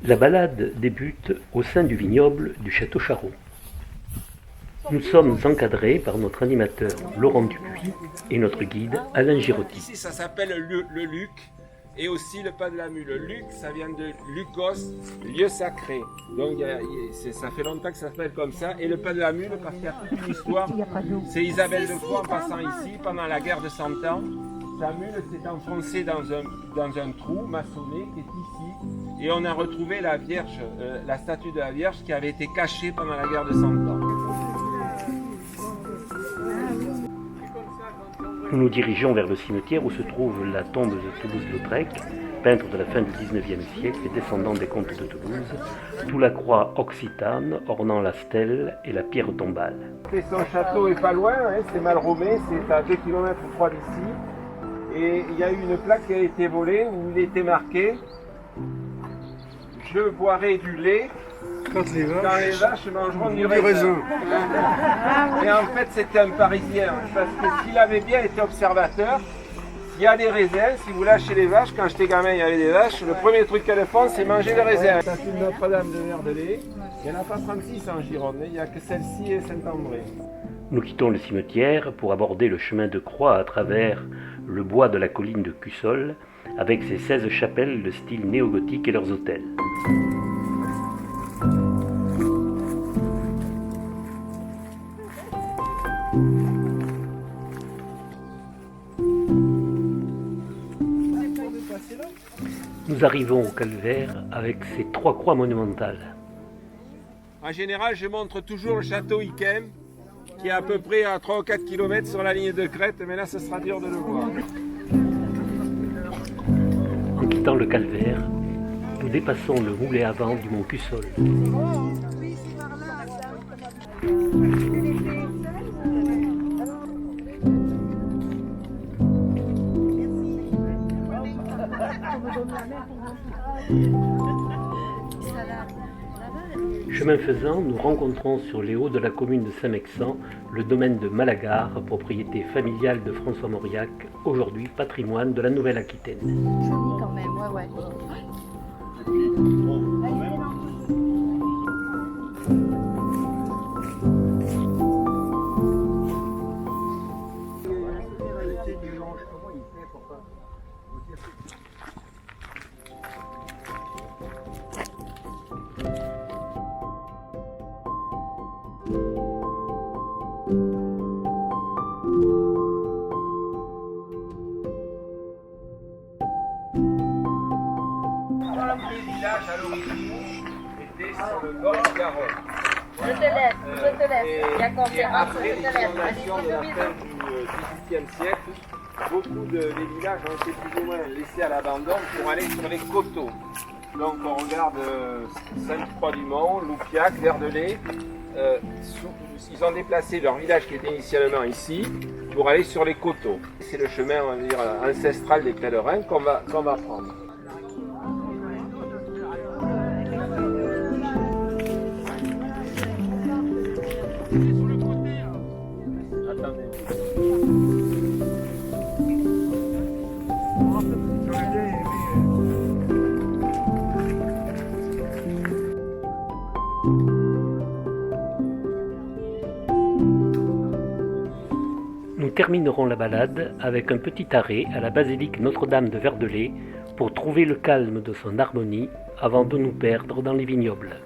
La balade débute au sein du vignoble du Château Charroux. Nous sommes encadrés par notre animateur Laurent Dupuis et notre guide Alain Girotti. Ici, ça s'appelle le Luc et aussi le pas de la mule. Le Luc, ça vient de Lucos, lieu sacré. Donc ça fait longtemps que ça s'appelle comme ça. Et le pas de la mule, parce qu'il y a toute une histoire. C'est Isabelle de Foix en passant ici pendant la guerre de 100 ans. Sa mule s'est enfoncée dans un trou maçonné qui est ici. Et on a retrouvé la Vierge, la statue de la Vierge qui avait été cachée pendant la guerre de 100 ans. Nous nous dirigeons vers le cimetière où se trouve la tombe de Toulouse-Lautrec, peintre de la fin du XIXe siècle et descendant des comtes de Toulouse, sous la croix occitane ornant la stèle et la pierre tombale. Son château est pas loin, hein, c'est Malromé, c'est à 2 km ou 3 d'ici. Et il y a eu une plaque qui a été volée où il était marqué « Je boirai du lait quand les vaches mangeront du raisin ». Et en fait, c'était un Parisien, parce que s'il avait bien été observateur, il y a des raisins, si vous lâchez les vaches, quand j'étais gamin, il y avait des vaches, le premier truc qu'elles font, c'est manger les raisins. Ça, c'est Notre-Dame de Verdelais. Il n'y en a pas 36 en Gironde, il n'y a que celle-ci et Saint-André. Nous quittons le cimetière pour aborder le chemin de croix à travers le bois de la colline de Cussol, avec ses 16 chapelles de style néo-gothique et leurs autels. Nous arrivons au calvaire avec ses 3 croix monumentales. En général, je montre toujours le château Yquem, qui est à peu près à 3 ou 4 km sur la ligne de crête, mais là, ce sera dur de le voir. En quittant le calvaire, nous dépassons le moulet à vent du mont Cussol. Chemin faisant, nous rencontrons sur les hauts de la commune de Saint-Mexan le domaine de Malagar, propriété familiale de François Mauriac, aujourd'hui patrimoine de la Nouvelle-Aquitaine. Joli quand même, ouais. Le village à l'origine était sur le bord du Garonne. Je te laisse. Il y a conférence, Après je te laisse. l'inondation de la fin du XVIIIe siècle, beaucoup des villages ont été plus ou moins laissés à l'abandon pour aller sur les coteaux. Donc on regarde Sainte-Croix-du-Mont, Loupiac, Verdelais. Ils ont déplacé leur village qui était initialement ici pour aller sur les coteaux. C'est le chemin, on va dire, ancestral des pèlerins qu'on va prendre. Nous terminerons la balade avec un petit arrêt à la basilique Notre-Dame de Verdelais pour trouver le calme de son harmonie avant de nous perdre dans les vignobles.